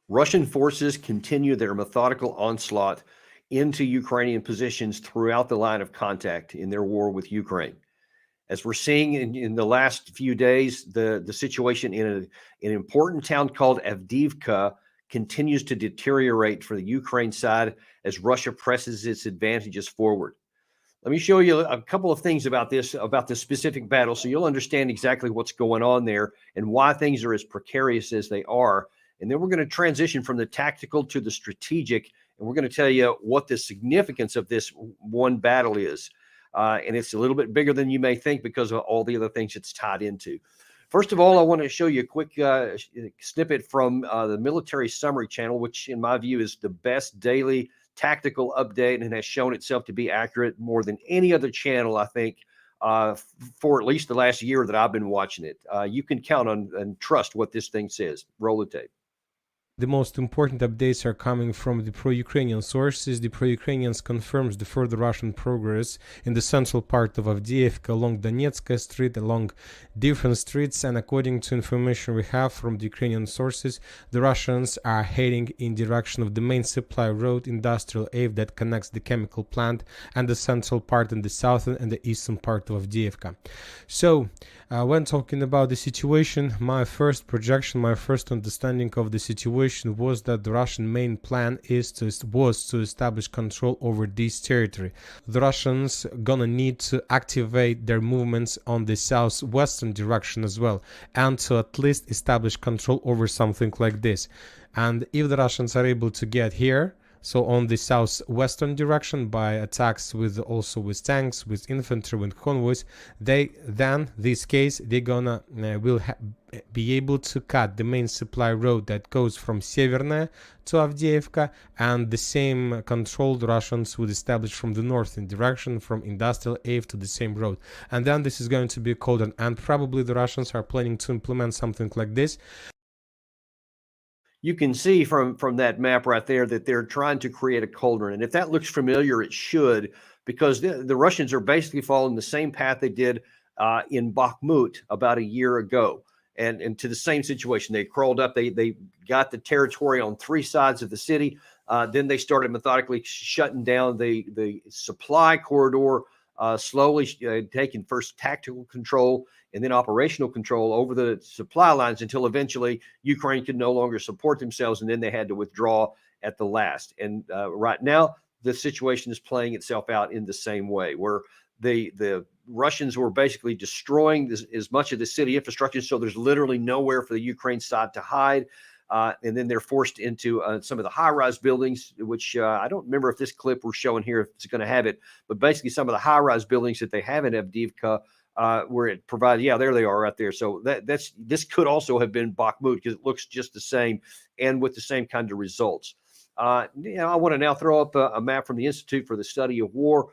Russian forces continue their methodical onslaught into Ukrainian positions throughout the line of contact in their war with Ukraine. As we're seeing in the last few days, the situation in an important town called Avdiivka continues to deteriorate for the Ukraine side as Russia presses its advantages forward. Let me show you a couple of things about this specific battle so you'll understand exactly what's going on there and why things are as precarious as they are. And then we're going to transition from the tactical to the strategic, and we're going to tell you what the significance of this one battle is. And it's a little bit bigger than you may think because of all the other things it's tied into. First of all, I want to show you a quick snippet from the Military Summary channel, which in my view is the best daily tactical update and has shown itself to be accurate more than any other channel, I think, for at least the last year that I've been watching it. You can count on and trust what this thing says. Roll the tape. The most important updates are coming from the pro-Ukrainian sources. The pro-Ukrainians confirms the further Russian progress in the central part of Avdiivka along Donetsk Street, along different streets, and according to information we have from the Ukrainian sources, the Russians are heading in direction of the main supply road, Industrial Ave, that connects the chemical plant and the central part in the southern and the eastern part of Avdiivka. So, when talking about the situation, my first projection, my first understanding of the situation was that the Russian main plan was to establish control over this territory. The Russians gonna need to activate their movements on the southwestern direction as well, and to at least establish control over something like this. And if the Russians are able to get here, so on the southwestern direction by attacks with tanks, with infantry, with convoys, this case they're gonna be able to cut the main supply road that goes from Severnaya to Avdiivka, and the same control the Russians would establish from the northern direction, from Industrial Ave to the same road. And then this is going to be called and probably the Russians are planning to implement something like this. You can see from that map right there that they're trying to create a cauldron. And if that looks familiar, it should, because the Russians are basically following the same path they did in Bakhmut about a year ago. And to the same situation, they crawled up, they got the territory on three sides of the city. Then they started methodically shutting down the supply corridor, slowly taking first tactical control and then operational control over the supply lines until eventually Ukraine could no longer support themselves, and then they had to withdraw at the last. And right now, the situation is playing itself out in the same way, where the Russians were basically destroying as much of the city infrastructure, so there's literally nowhere for the Ukraine side to hide. And then they're forced into some of the high-rise buildings, which I don't remember if this clip we're showing here if it's going to have it, but basically some of the high-rise buildings that they have in Avdiivka, where it provides, yeah, there they are right there. So this could also have been Bakhmut because it looks just the same and with the same kind of results. I want to now throw up a map from the Institute for the Study of War,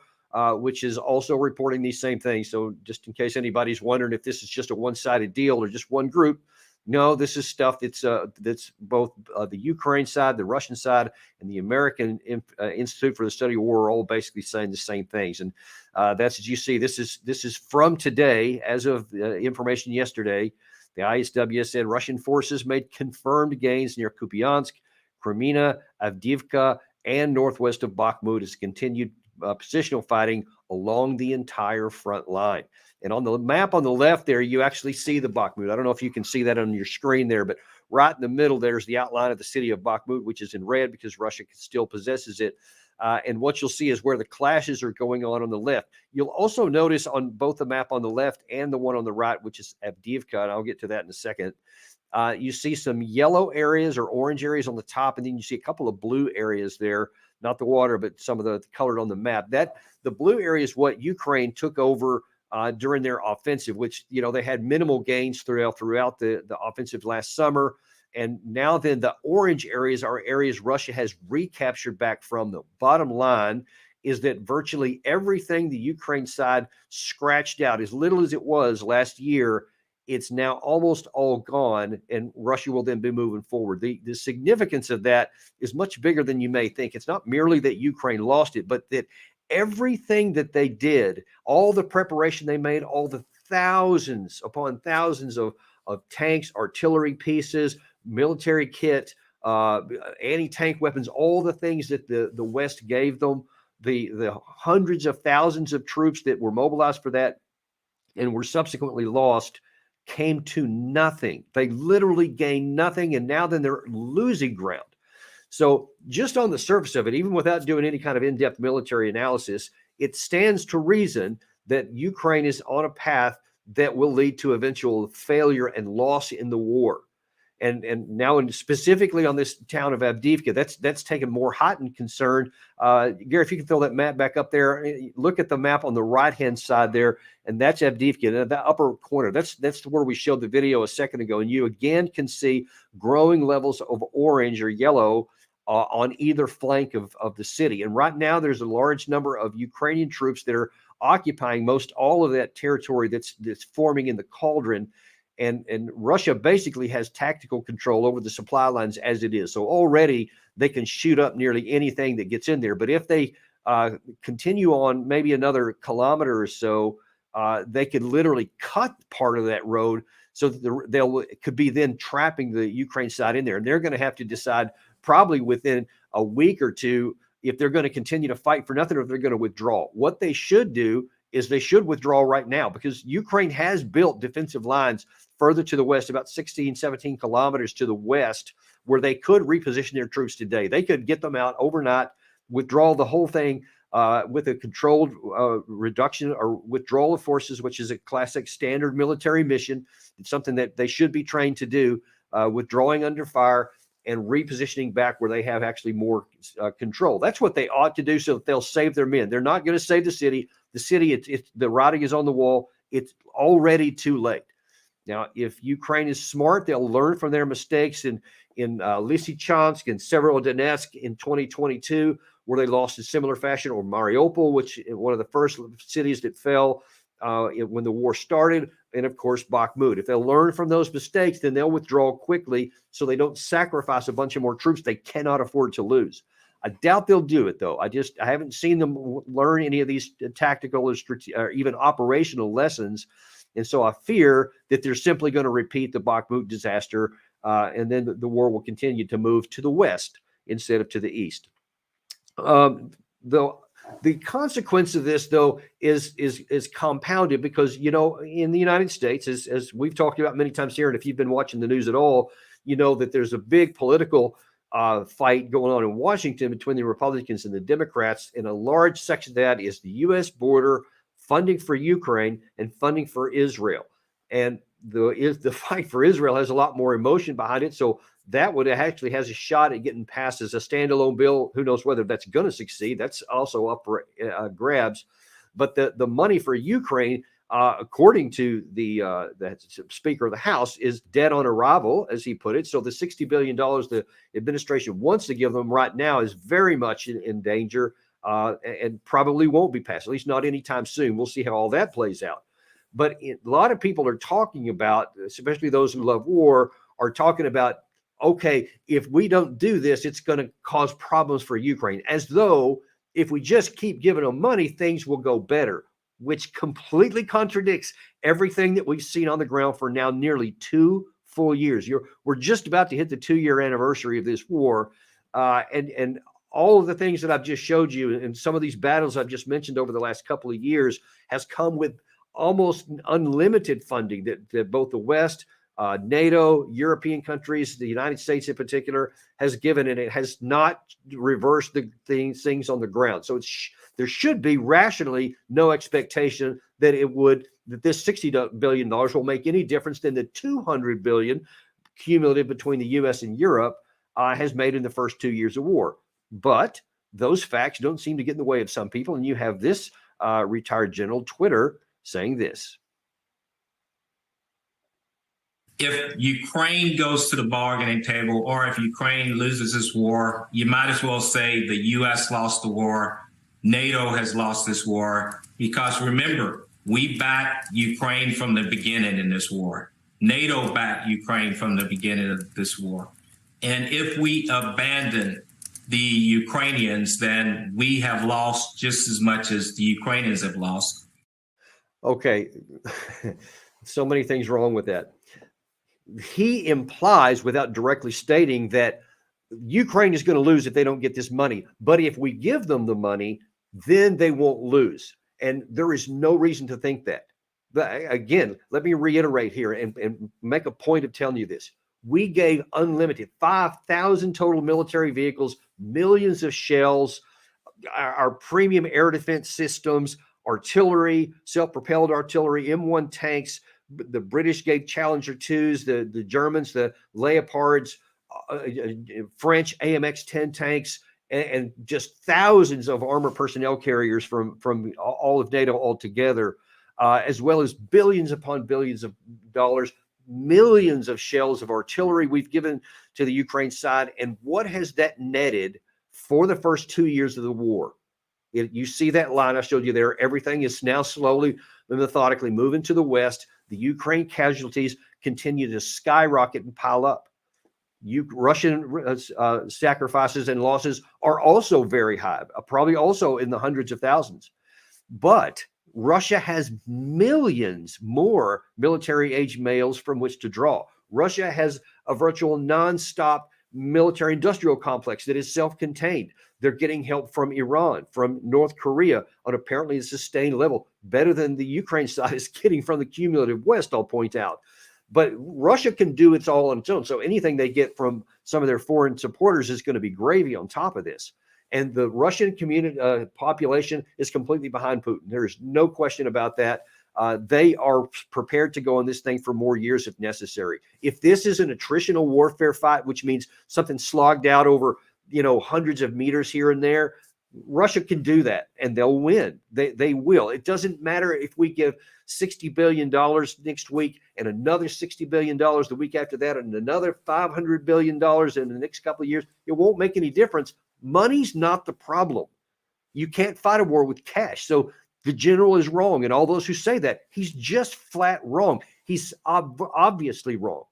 which is also reporting these same things. So just in case anybody's wondering if this is just a one-sided deal or just one group, no, this is stuff that's both the Ukraine side, the Russian side, and the American Institute for the Study of War are all basically saying the same things. And that's, as you see, this is from today, as of information yesterday. The ISW said Russian forces made confirmed gains near Kupiansk, Kreminna, Avdiivka, and northwest of Bakhmut as continued positional fighting along the entire front line. And on the map on the left there, you actually see the Bakhmut. I don't know if you can see that on your screen there, but right in the middle, there's the outline of the city of Bakhmut, which is in red because Russia still possesses it. And what you'll see is where the clashes are going on the left. You'll also notice on both the map on the left and the one on the right, which is Avdiivka, and I'll get to that in a second, you see some yellow areas or orange areas on the top, and then you see a couple of blue areas there, not the water, but some of the colored on the map. The blue area is what Ukraine took over during their offensive, which, they had minimal gains throughout the offensive last summer. And now then the orange areas are areas Russia has recaptured back from them. Bottom line is that virtually everything the Ukraine side scratched out, as little as it was last year, it's now almost all gone, and Russia will then be moving forward. The significance of that is much bigger than you may think. It's not merely that Ukraine lost it, but that everything that they did, all the preparation they made, all the thousands upon thousands of tanks, artillery pieces, military kit, anti-tank weapons, all the things that the West gave them, the hundreds of thousands of troops that were mobilized for that and were subsequently lost, came to nothing. They literally gained nothing, and now then they're losing ground. So just on the surface of it, even without doing any kind of in-depth military analysis, it stands to reason that Ukraine is on a path that will lead to eventual failure and loss in the war. And now, specifically on this town of Avdiivka, that's taken more heightened concern. Gary, if you can throw that map back up there, look at the map on the right-hand side there, and that's Avdiivka. The upper corner, that's where we showed the video a second ago, and you again can see growing levels of orange or yellow on either flank of the city. And right now, there's a large number of Ukrainian troops that are occupying most all of that territory that's forming in the cauldron. And Russia basically has tactical control over the supply lines as it is. So already they can shoot up nearly anything that gets in there. But if they continue on maybe another kilometer or so, they could literally cut part of that road so that it could be then trapping the Ukraine side in there. And they're going to have to decide probably within a week or two if they're going to continue to fight for nothing or if they're going to withdraw. What they should do is they should withdraw right now, because Ukraine has built defensive lines further to the west, about 16, 17 kilometers to the west, where they could reposition their troops today. They could get them out overnight, withdraw the whole thing with a controlled reduction or withdrawal of forces, which is a classic standard military mission. It's something that they should be trained to do, withdrawing under fire and repositioning back where they have actually more control. That's what they ought to do so that they'll save their men. They're not going to save the city. The city, the writing is on the wall. It's already too late. Now, if Ukraine is smart, they'll learn from their mistakes in Lysychansk and Severodonetsk in 2022, where they lost in similar fashion, or Mariupol, which is one of the first cities that fell when the war started, and of course Bakhmut. If they'll learn from those mistakes, then they'll withdraw quickly so they don't sacrifice a bunch of more troops they cannot afford to lose. I doubt they'll do it, though. I haven't seen them learn any of these tactical or even operational lessons. And so I fear that they're simply going to repeat the Bakhmut disaster, and then the war will continue to move to the west instead of to the east. The consequence of this, though, is compounded because, in the United States, as we've talked about many times here, and if you've been watching the news at all, you know that there's a big political fight going on in Washington between the Republicans and the Democrats, and a large section of that is the U.S. border, funding for Ukraine, and funding for Israel. And the fight for Israel has a lot more emotion behind it, so that would actually has a shot at getting passed as a standalone bill. Who knows whether that's going to succeed? That's also up for grabs. But the money for Ukraine, according to the Speaker of the House, is dead on arrival, as he put it. So the $60 billion the administration wants to give them right now is very much in danger, and probably won't be passed, at least not anytime soon. We'll see how all that plays out. But a lot of people are talking about, especially those who love war, are talking about, okay, if we don't do this, it's going to cause problems for Ukraine, as though if we just keep giving them money, things will go better, which completely contradicts everything that we've seen on the ground for now nearly 2 full years. We're just about to hit the 2-year anniversary of this war, and all of the things that I've just showed you and some of these battles I've just mentioned over the last couple of years has come with almost unlimited funding that both the West, NATO, European countries, the United States in particular, has given, and it has not reversed the things on the ground. So there should be rationally no expectation that this $60 billion will make any difference than the $200 billion cumulative between the U.S. and Europe has made in the first 2 years of war. But those facts don't seem to get in the way of some people, and you have this retired general, Twitter, saying this. If Ukraine goes to the bargaining table, or if Ukraine loses this war, you might as well say the U.S. lost the war, NATO has lost this war, because remember, we backed Ukraine from the beginning in this war. NATO backed Ukraine from the beginning of this war. And if we abandon the Ukrainians, then we have lost just as much as the Ukrainians have lost. Okay, so many things wrong with that. He implies, without directly stating, that Ukraine is going to lose if they don't get this money. But if we give them the money, then they won't lose. And there is no reason to think that. But again, let me reiterate here and make a point of telling you this. We gave unlimited 5,000 total military vehicles, millions of shells, our premium air defense systems, artillery, self-propelled artillery, M1 tanks. The British gave Challenger 2s, the Germans, the Leopards, French AMX-10 tanks, and just thousands of armor personnel carriers from all of NATO altogether, as well as billions upon billions of dollars, millions of shells of artillery we've given to the Ukraine side. And what has that netted for the first 2 years of the war? You see that line I showed you there. Everything is now slowly and methodically moving to the west. The Ukraine casualties continue to skyrocket and pile up. Russian sacrifices and losses are also very high, probably also in the hundreds of thousands. But Russia has millions more military-age males from which to draw. Russia has a virtual nonstop military-industrial complex that is self-contained. They're getting help from Iran, from North Korea on apparently a sustained level, better than the Ukraine side is getting from the cumulative West, I'll point out. But Russia can do it all on its own. So anything they get from some of their foreign supporters is going to be gravy on top of this. And the Russian community population is completely behind Putin. There's no question about that. They are prepared to go on this thing for more years if necessary. If this is an attritional warfare fight, which means something slogged out over, hundreds of meters here and there, Russia can do that and they'll win. They will. It doesn't matter if we give $60 billion next week and another $60 billion the week after that and another $500 billion in the next couple of years. It won't make any difference. Money's not the problem. You can't fight a war with cash. So the general is wrong. And all those who say that, he's just flat wrong. He's obviously wrong.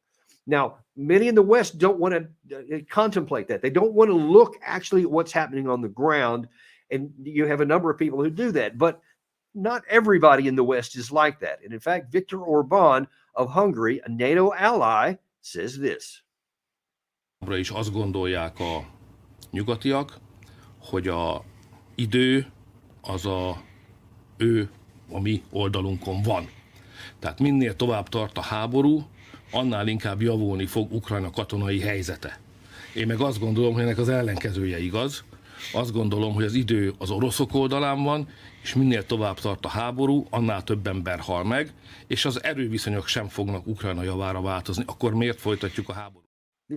Now, many in the West don't want to contemplate that. They don't want to look actually at what's happening on the ground. And you have a number of people who do that. But not everybody in the West is like that. And in fact, Viktor Orbán of Hungary, a NATO ally, says this. És azt gondolják a nyugatiak, hogy a idő az a mi oldalunkon van. Tehát minél tovább tart a háború, annál inkább javulni fog Ukrajna katonai helyzete. Én meg azt gondolom, hogy ennek az ellenkezője igaz. Azt gondolom, hogy az idő az oroszok oldalán van, és minél tovább tart a háború, annál több ember hal meg, és az erőviszonyok sem fognak Ukrajna javára változni. Akkor miért folytatjuk a háborút?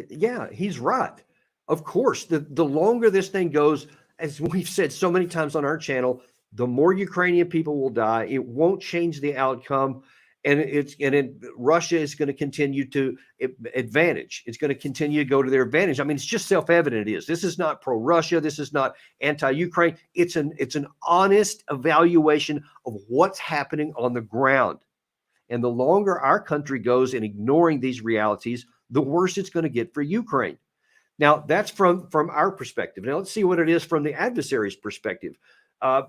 Yeah, he's right. Of course, the longer this thing goes, as we've said so many times on our channel, the more Ukrainian people will die. It won't change the outcome. And Russia is going to continue to advantage. It's going to continue to go to their advantage. I mean, it's just self-evident it is. This is not pro-Russia. This is not anti-Ukraine. It's an honest evaluation of what's happening on the ground. And the longer our country goes in ignoring these realities, the worse it's going to get for Ukraine. Now, that's from our perspective. Now, let's see what it is from the adversary's perspective.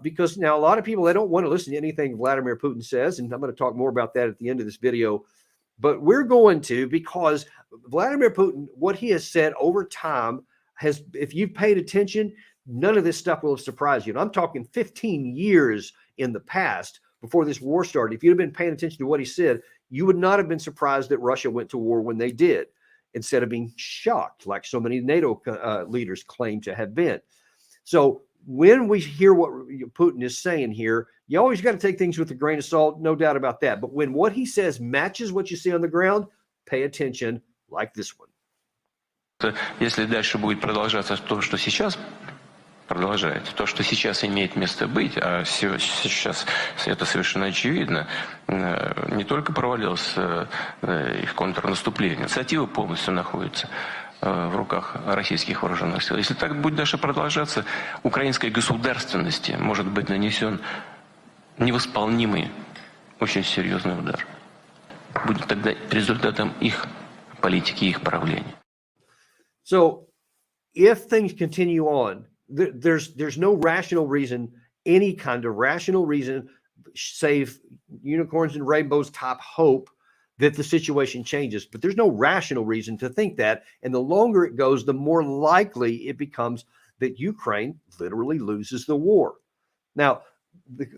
Because now a lot of people, they don't want to listen to anything Vladimir Putin says, and I'm going to talk more about that at the end of this video. But we're going to, because Vladimir Putin, what he has said over time has, if you've paid attention, none of this stuff will have surprised you. And I'm talking 15 years in the past before this war started. If you'd have been paying attention to what he said, you would not have been surprised that Russia went to war when they did, instead of being shocked like so many NATO leaders claim to have been. So when we hear what Putin is saying here, you always got to take things with a grain of salt, no doubt about that. But when what he says matches what you see on the ground, pay attention like this one. Если дальше будет продолжаться то, что сейчас продолжается, то, что сейчас имеет место быть, а сейчас это совершенно очевидно, не только провалилось их контрнаступление, инициатива полностью находится в руках российских вооруженных сил. Если так будет дальше продолжаться, украинской государственности может быть нанесен невосполнимый, очень серьезный удар. Будет тогда результатом их политики, их правления. So, if things continue on, there's no rational reason, any kind of rational reason, save unicorns and rainbows type hope, that the situation changes. But there's no rational reason to think that. And the longer it goes, the more likely it becomes that Ukraine literally loses the war. Now,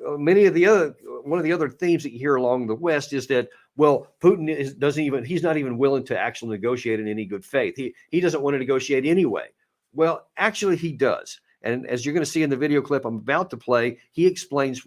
one of the other themes that you hear along the West is that, well, Putin he's not even willing to actually negotiate in any good faith. He doesn't want to negotiate anyway. Well, actually he does. And as you're going to see in the video clip I'm about to play, he explains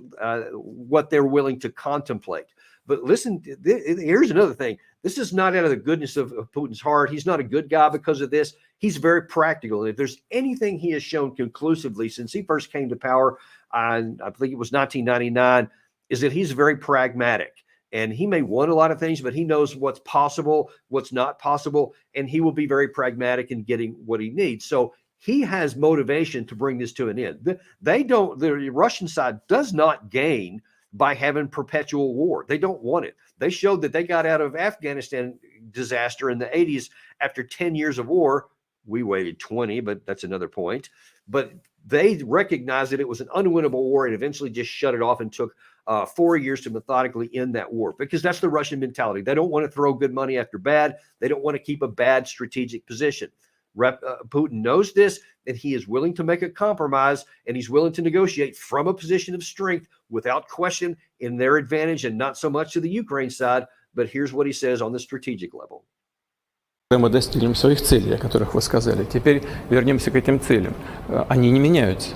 what they're willing to contemplate. But listen, here's another thing. This is not out of the goodness of Putin's heart. He's not a good guy because of this. He's very practical. And if there's anything he has shown conclusively since he first came to power, I think it was 1999, is that he's very pragmatic. And he may want a lot of things, but he knows what's possible, what's not possible, and he will be very pragmatic in getting what he needs. So he has motivation to bring this to an end. The Russian side does not gain by having perpetual war. They don't want it. They showed that they got out of Afghanistan disaster in the 80s after 10 years of war. We waited 20, but that's another point. But they recognized that it was an unwinnable war and eventually just shut it off and took 4 years to methodically end that war, because that's the Russian mentality. They don't want to throw good money after bad. They don't want to keep a bad strategic position. Putin knows this, and he is willing to make a compromise, and he's willing to negotiate from a position of strength without question in their advantage, and not so much to the Ukraine side. But here's what he says on the strategic level. Мы достигнем своих целей, о которых вы сказали. Теперь вернемся к этим целям. Они не меняются.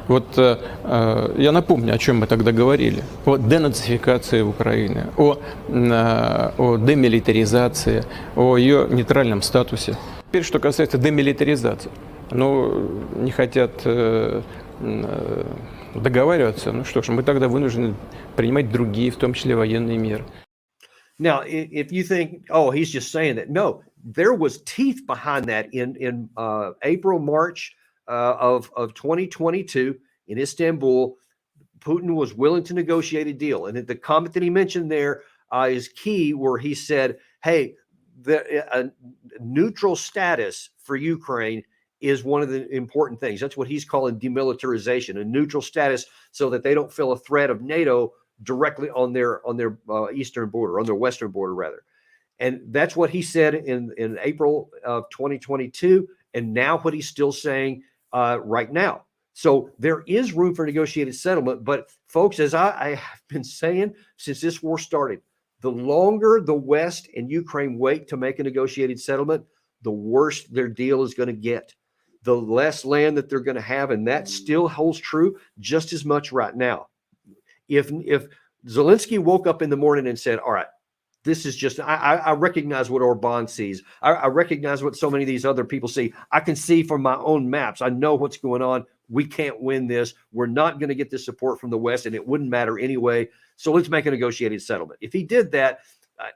Вот я напомню, о чем мы тогда говорили. О денацификации Украины, о демилитаризации, о ее нейтральном статусе. Теперь, что касается демилитаризации. Ну, не хотят договариваться. Ну что ж, мы тогда вынуждены принимать другие, в том числе военные меры. Now, if you think, oh, he's just saying that, no, there was teeth behind that in April, March of 2022 in Istanbul. Putin was willing to negotiate a deal. And the comment that he mentioned there is key, where he said, hey, a neutral status for Ukraine is one of the important things. That's what he's calling demilitarization, a neutral status, so that they don't feel a threat of NATO directly on their eastern border, on their western border rather. And that's what he said in April of 2022, and now what he's still saying right now. So there is room for negotiated settlement. But folks, as I have been saying since this war started, the longer the West and Ukraine wait to make a negotiated settlement, the worse their deal is going to get, the less land that they're going to have. And that still holds true just as much right now. If Zelensky woke up in the morning and said, all right, this is just, I recognize what Orban sees. I recognize what so many of these other people see. I can see from my own maps. I know what's going on. We can't win this. We're not going to get the support from the West, and it wouldn't matter anyway. So let's make a negotiated settlement. If he did that,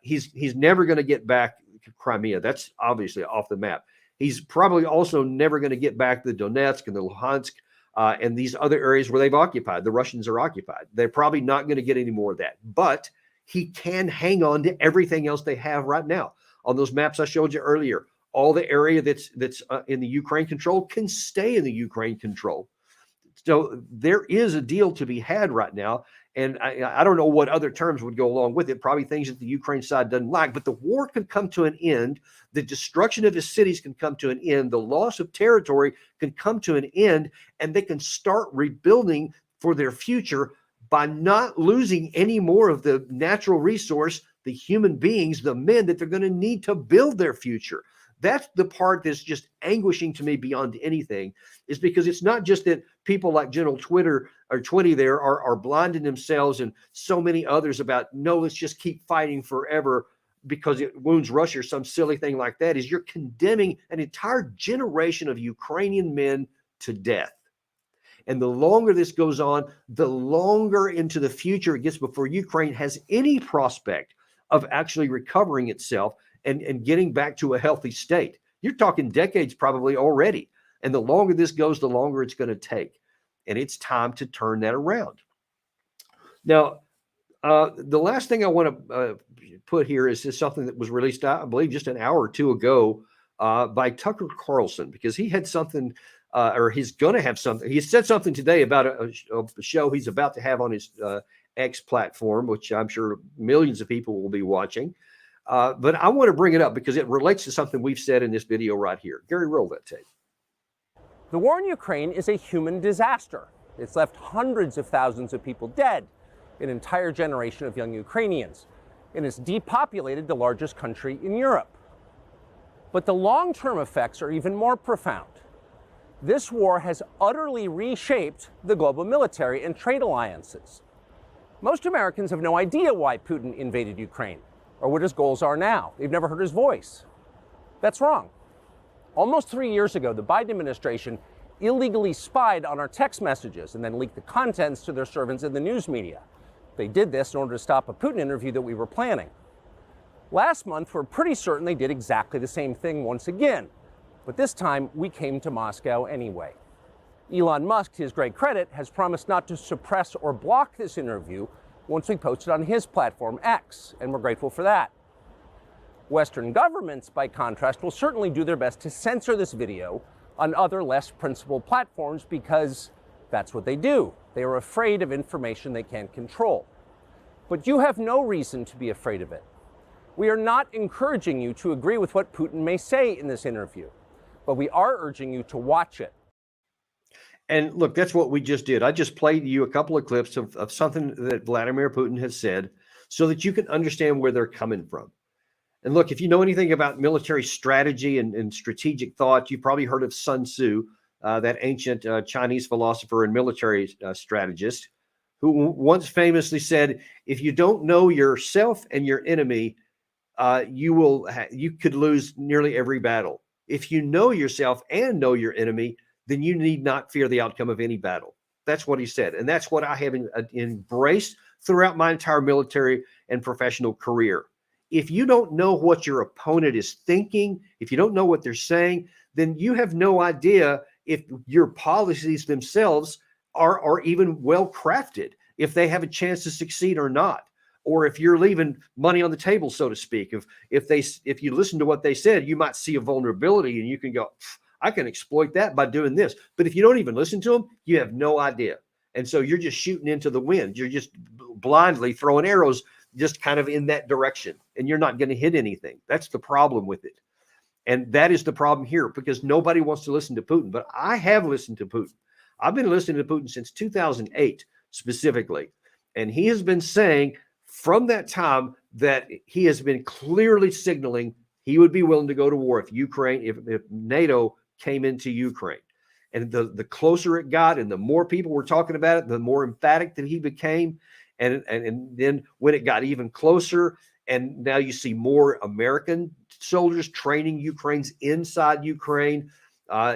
he's never going to get back Crimea. That's obviously off the map. He's probably also never going to get back the Donetsk and the Luhansk and these other areas where they've occupied. The Russians are occupied. They're probably not going to get any more of that. But he can hang on to everything else they have right now. On those maps I showed you earlier, all the area that's in the Ukraine control can stay in the Ukraine control. So there is a deal to be had right now. And I don't know what other terms would go along with it, probably things that the Ukraine side doesn't like, but the war can come to an end. The destruction of his cities can come to an end. The loss of territory can come to an end, and they can start rebuilding for their future by not losing any more of the natural resource, the human beings, the men that they're going to need to build their future. That's the part that's just anguishing to me beyond anything, is because it's not just that people like General Twitter or 20 there are blinding themselves and so many others about, no, let's just keep fighting forever because it wounds Russia or some silly thing like that. Is you're condemning an entire generation of Ukrainian men to death. And the longer this goes on, the longer into the future it gets before Ukraine has any prospect of actually recovering itself and getting back to a healthy state. You're talking decades probably already. And the longer this goes, the longer it's going to take. And it's time to turn that around. Now, the last thing I want to put here is just something that was released, I believe, just an hour or two ago by Tucker Carlson, because he had something, or he's going to have something. He said something today about a show he's about to have on his X platform, which I'm sure millions of people will be watching. But I want to bring it up because it relates to something we've said in this video right here. Gary, roll that tape. The war in Ukraine is a human disaster. It's left hundreds of thousands of people dead, an entire generation of young Ukrainians, and it's depopulated the largest country in Europe. But the long-term effects are even more profound. This war has utterly reshaped the global military and trade alliances. Most Americans have no idea why Putin invaded Ukraine or what his goals are now. They've never heard his voice. That's wrong. Almost 3 years ago, the Biden administration illegally spied on our text messages and then leaked the contents to their servants in the news media. They did this in order to stop a Putin interview that we were planning. Last month, we're pretty certain they did exactly the same thing once again. But this time, we came to Moscow anyway. Elon Musk, to his great credit, has promised not to suppress or block this interview once we post it on his platform, X, and we're grateful for that. Western governments, by contrast, will certainly do their best to censor this video on other less principled platforms because that's what they do. They are afraid of information they can't control. But you have no reason to be afraid of it. We are not encouraging you to agree with what Putin may say in this interview, but we are urging you to watch it. And look, that's what we just did. I just played you a couple of clips of something that Vladimir Putin has said so that you can understand where they're coming from. And look, if you know anything about military strategy and strategic thought, you've probably heard of Sun Tzu, that ancient Chinese philosopher and military strategist, who once famously said, if you don't know yourself and your enemy, you could lose nearly every battle. If you know yourself and know your enemy, then you need not fear the outcome of any battle. That's what he said. And that's what I have embraced throughout my entire military and professional career. If you don't know what your opponent is thinking, if you don't know what they're saying, then you have no idea if your policies themselves are even well crafted, if they have a chance to succeed or not, or if you're leaving money on the table, so to speak. If you listen to what they said, you might see a vulnerability and you can go, I can exploit that by doing this. But if you don't even listen to them, you have no idea. And so you're just shooting into the wind. You're just blindly throwing arrows just kind of in that direction, and you're not going to hit anything. That's the problem with it. And that is the problem here, because nobody wants to listen to Putin. But I have listened to Putin. I've been listening to Putin since 2008 specifically. And he has been saying from that time that he has been clearly signaling he would be willing to go to war if NATO came into Ukraine. And the closer it got and the more people were talking about it, the more emphatic that he became. And then when it got even closer, and now you see more American soldiers training Ukrainians inside Ukraine.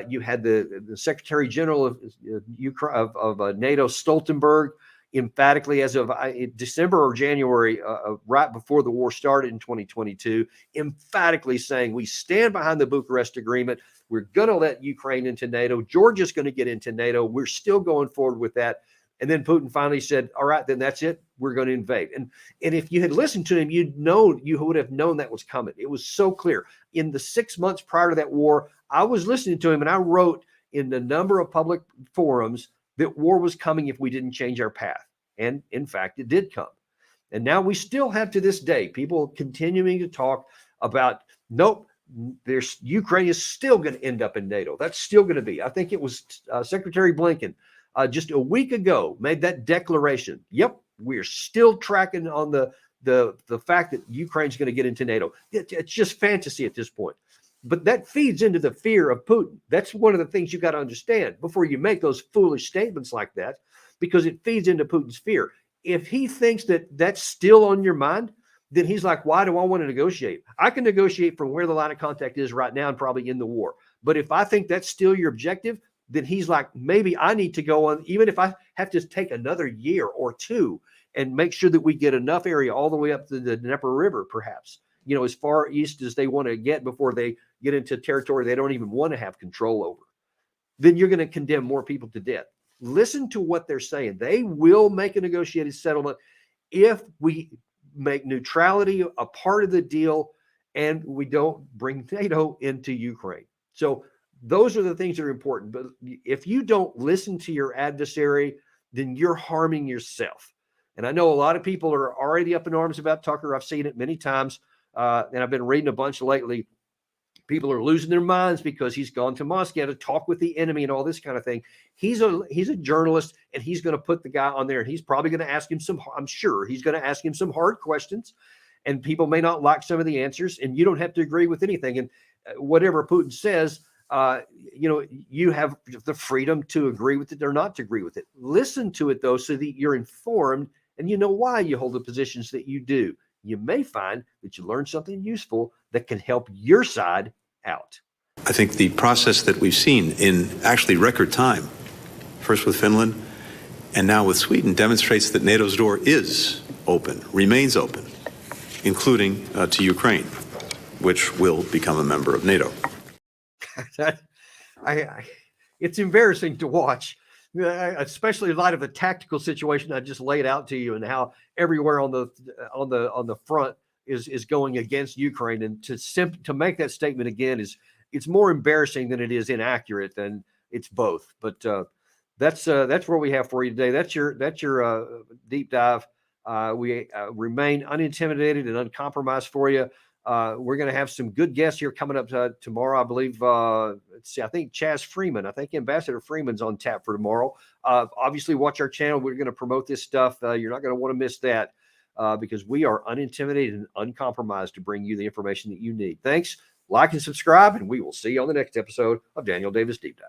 You had the Secretary General of NATO, Stoltenberg, emphatically as of December or January, right before the war started in 2022, emphatically saying we stand behind the Bucharest Agreement. We're going to let Ukraine into NATO. Georgia's going to get into NATO. We're still going forward with that. And then Putin finally said, all right, then that's it. We're going to invade. And if you had listened to him, you would have known that was coming. It was so clear. In the 6 months prior to that war, I was listening to him and I wrote in a number of public forums that war was coming if we didn't change our path. And in fact, it did come. And now we still have to this day people continuing to talk about, nope, Ukraine is still going to end up in NATO. That's still going to be. I think it was Secretary Blinken just a week ago made that declaration. Yep, we're still tracking on the fact that Ukraine's going to get into NATO. It's just fantasy at this point. But that feeds into the fear of Putin. That's one of the things you got to understand before you make those foolish statements like that, because it feeds into Putin's fear. If he thinks that that's still on your mind, then he's like, why do I want to negotiate? I can negotiate from where the line of contact is right now and probably in the war. But if I think that's still your objective, then he's like, maybe I need to go on, even if I have to take another year or two and make sure that we get enough area all the way up to the Dnieper River, perhaps, as far east as they want to get before they get into territory they don't even want to have control over. Then you're going to condemn more people to death. Listen to what they're saying. They will make a negotiated settlement if we make neutrality a part of the deal and we don't bring NATO into Ukraine. So those are the things that are important. But if you don't listen to your adversary, then you're harming yourself. And I know a lot of people are already up in arms about Tucker. I've seen it many times. and I've been reading a bunch lately. People are losing their minds because he's gone to Moscow to talk with the enemy and all this kind of thing. He's a journalist, and he's going to put the guy on there, and he's probably going to ask him I'm sure he's going to ask him some hard questions, and people may not like some of the answers, and you don't have to agree with anything. And whatever Putin says, you have the freedom to agree with it or not to agree with it. Listen to it, though, so that you're informed and you know why you hold the positions that you do. You may find that you learn something useful that can help your side out. I think the process that we've seen in actually record time, first with Finland and now with Sweden, demonstrates that NATO's door is open, remains open, including to Ukraine, which will become a member of NATO. It's embarrassing to watch, especially in light of the tactical situation I just laid out to you, and how everywhere on the front is going against Ukraine. And to make that statement again it's more embarrassing than it is inaccurate, and it's both. But that's what we have for you today. That's your deep dive. We remain unintimidated and uncompromised for you. We're going to have some good guests here coming up tomorrow. I believe, I think Chaz Freeman, I think Ambassador Freeman's on tap for tomorrow. Obviously watch our channel. We're going to promote this stuff. You're not going to want to miss that because we are unintimidated and uncompromised to bring you the information that you need. Thanks, like and subscribe, and we will see you on the next episode of Daniel Davis Deep Dive.